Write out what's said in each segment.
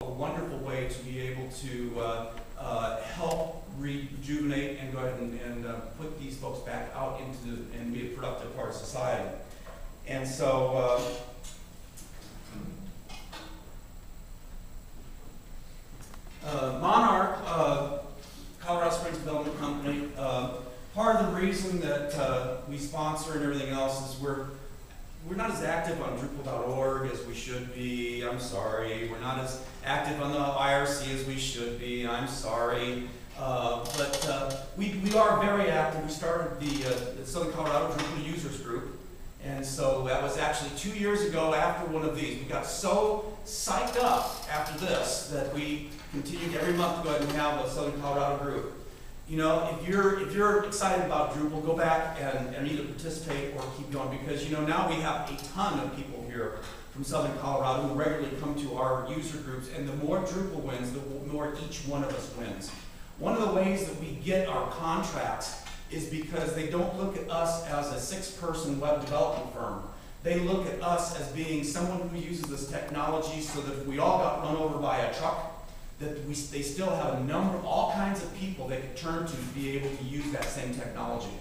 a wonderful way to be able to help rejuvenate and go ahead and put these folks back out into and be a productive part of society. And so Monarch, Colorado Springs Development Company, part of the reason that we sponsor and everything else is we're not as active on Drupal.org as we should be. I'm sorry. We're not as active on the IRC as we should be. I'm sorry. But we are very active. We started the Southern Colorado Drupal Users Group. And so that was actually 2 years ago after one of these. We got so psyched up after this that we continued every month to go ahead and have a Southern Colorado group. You know, if you're excited about Drupal, go back and either participate or keep going, because now we have a ton of people here from Southern Colorado who regularly come to our user groups, and the more Drupal wins, the more each one of us wins. One of the ways that we get our contracts is because they don't look at us as a 6-person web development firm. They look at us as being someone who uses this technology, so that if we all got run over by a truck, that they still have all kinds of people they could turn to be able to use that same technology.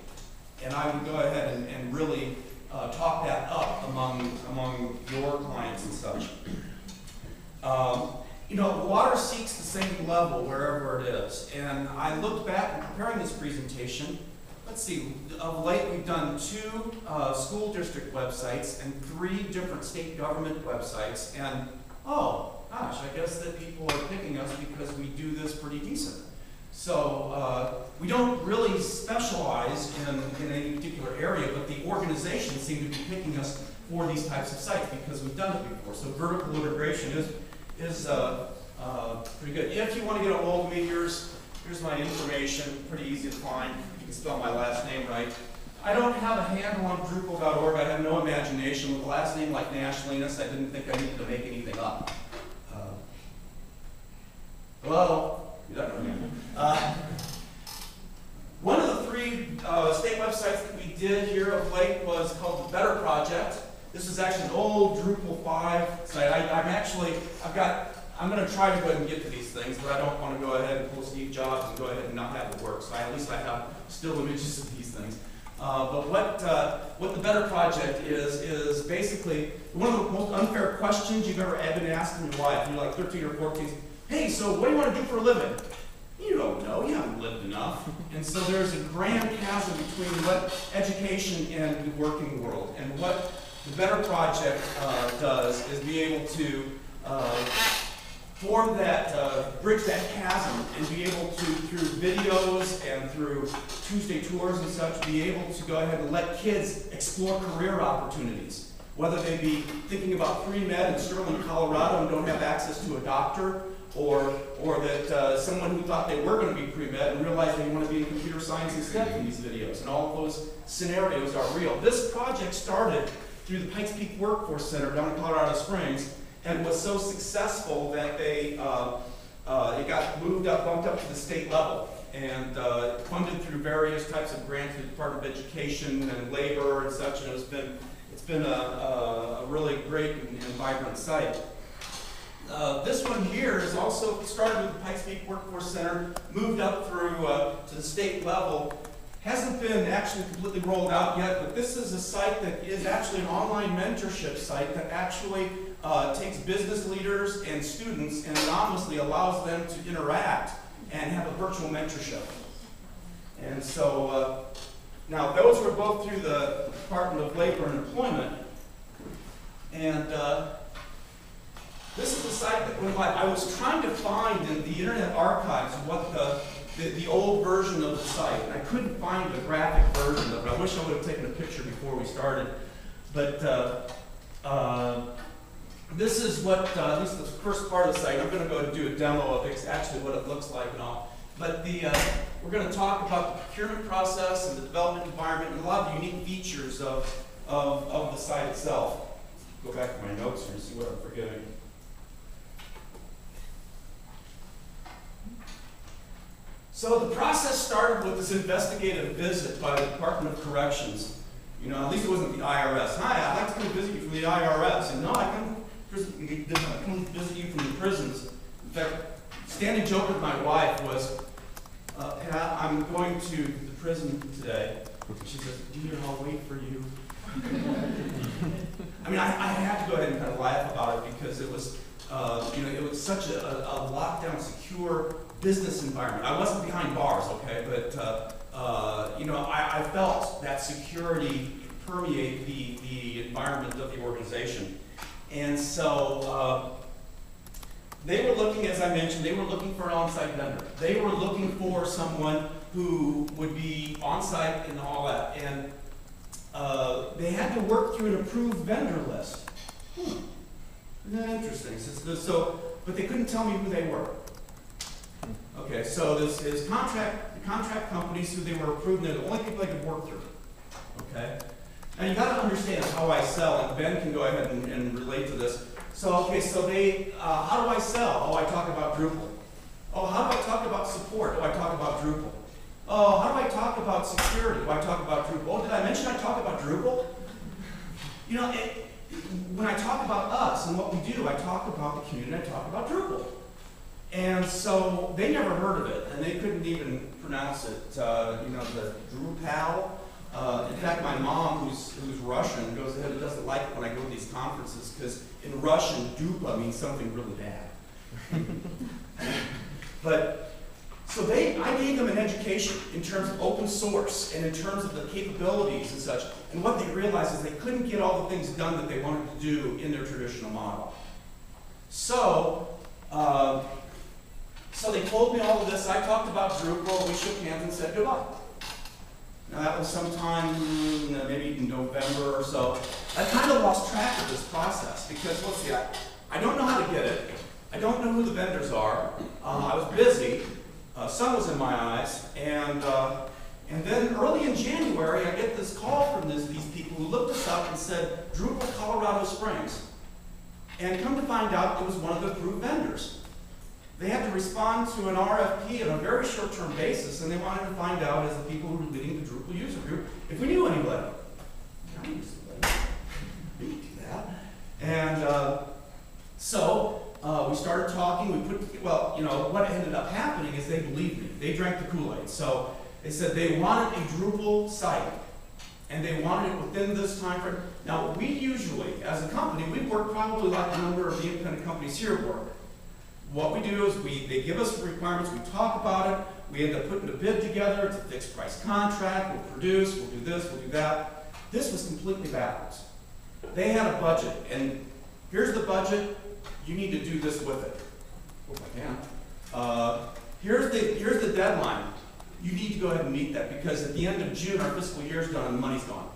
And I would go ahead and really talk that up among your clients and such. Water seeks the same level wherever it is. And I looked back in preparing this presentation. Let's see, of late we've done 2 school district websites and 3 different state government websites. And oh gosh, I guess that people are picking us because we do this pretty decent. So we don't really specialize in any particular area, but the organizations seem to be picking us for these types of sites because we've done it before. So vertical integration is pretty good. If you want to get a hold of me, here's my information. Pretty easy to find. You can spell my last name right. I don't have a handle on Drupal.org. I have no imagination. With a last name like Nash Linus, I didn't think I needed to make anything up. Hello? You don't know me. One of the 3 state websites that we did here of late was called the BETR Project. This is actually an old Drupal 5 site. I'm going to try to go ahead and get to these things, but I don't want to go ahead and pull Steve Jobs and go ahead and not have it work. So at least I have still images of these things. But what the BETR Project is basically one of the most unfair questions you've ever been asked in your life. You're like 13 or 14. Hey, so what do you want to do for a living? You don't know. You haven't lived enough. And so there's a grand chasm between what education and the working world. And what the BETR Project does is be able to form that, bridge that chasm, and be able to, through videos and through Tuesday tours and such, be able to go ahead and let kids explore career opportunities. Whether they be thinking about pre-med in Sterling, Colorado and don't have access to a doctor, or that someone who thought they were going to be pre-med and realized they want to be in computer science instead from these videos. And all of those scenarios are real. This project started through the Pikes Peak Workforce Center down in Colorado Springs, and was so successful that it got moved up, bumped up to the state level, and funded through various types of grants through the Department of Education and Labor and such. And it's been a really great and vibrant site. This one here is also started with the Pikes Peak Workforce Center, moved up through to the state level. Hasn't been actually completely rolled out yet, but this is a site that is actually an online mentorship site that actually takes business leaders and students and anonymously allows them to interact and have a virtual mentorship. And so now those were both through the Department of Labor and Employment. And this is the site that went live. I was trying to find in the Internet Archives what the old version of the site, and I couldn't find the graphic version of it. I wish I would have taken a picture before we started. But this is this is the first part of the site. I'm going to go and do a demo of actually what it looks like and all. But we're going to talk about the procurement process and the development environment and a lot of unique features of the site itself. Go back to my notes here and see what I'm forgetting. So the process started with this investigative visit by the Department of Corrections. At least it wasn't the IRS. Hi, I'd like to come visit you from the IRS. And no, I come visit you from the prisons. the standing joke with my wife was, Pat, I'm going to the prison today. She says, dear, I'll wait for you. I mean, I had to go ahead and kind of laugh about it because it was, it was such a lockdown, secure business environment. I wasn't behind bars, okay, but I felt that security permeate the environment of the organization. And so they were looking, as I mentioned, they were looking for an on-site vendor. They were looking for someone who would be on-site and all that. And they had to work through an approved vendor list. Isn't that interesting? But they couldn't tell me who they were. Okay, so this is contract companies who they were approved, and they're the only people I could work through. Okay? Now you got to understand how I sell, and Ben can go ahead and relate to this. So they, how do I sell? Oh, I talk about Drupal. Oh, how do I talk about support? Oh, I talk about Drupal. Oh, how do I talk about security? Oh, I talk about Drupal. Oh, did I mention I talk about Drupal? You know, when I talk about us and what we do, I talk about the community, I talk about Drupal. And so they never heard of it, and they couldn't even pronounce it. The Drupal. In fact, my mom, who's Russian, goes ahead and doesn't like it when I go to these conferences because in Russian, dupa means something really bad. But so I gave them an education in terms of open source and in terms of the capabilities and such. And what they realized is they couldn't get all the things done that they wanted to do in their traditional model. So they told me all of this. I talked about Drupal. We shook hands and said goodbye. Now that was sometime maybe in November or so. I kind of lost track of this process because, let's see, I don't know how to get it. I don't know who the vendors are. I was busy. Sun was in my eyes. And then early in January, I get this call from these people who looked us up and said, Drupal Colorado Springs. And come to find out, it was one of the approved vendors. They had to respond to an RFP on a very short-term basis, and they wanted to find out, as the people who were leading the Drupal user group, if we knew anybody. I knew somebody. We could do that. And so we started talking. What ended up happening is they believed me. They drank the Kool-Aid. So they said they wanted a Drupal site, and they wanted it within this time frame. Now, we usually, as a company, we work probably like a number of the independent companies here work. What we do is they give us requirements, we talk about it, we end up putting a bid together, it's a fixed price contract, we'll produce, we'll do this, we'll do that. This was completely backwards. They had a budget, and here's the budget, you need to do this with it. If I can. Here's the deadline. You need to go ahead and meet that because at the end of June, our fiscal year's done and the money's gone.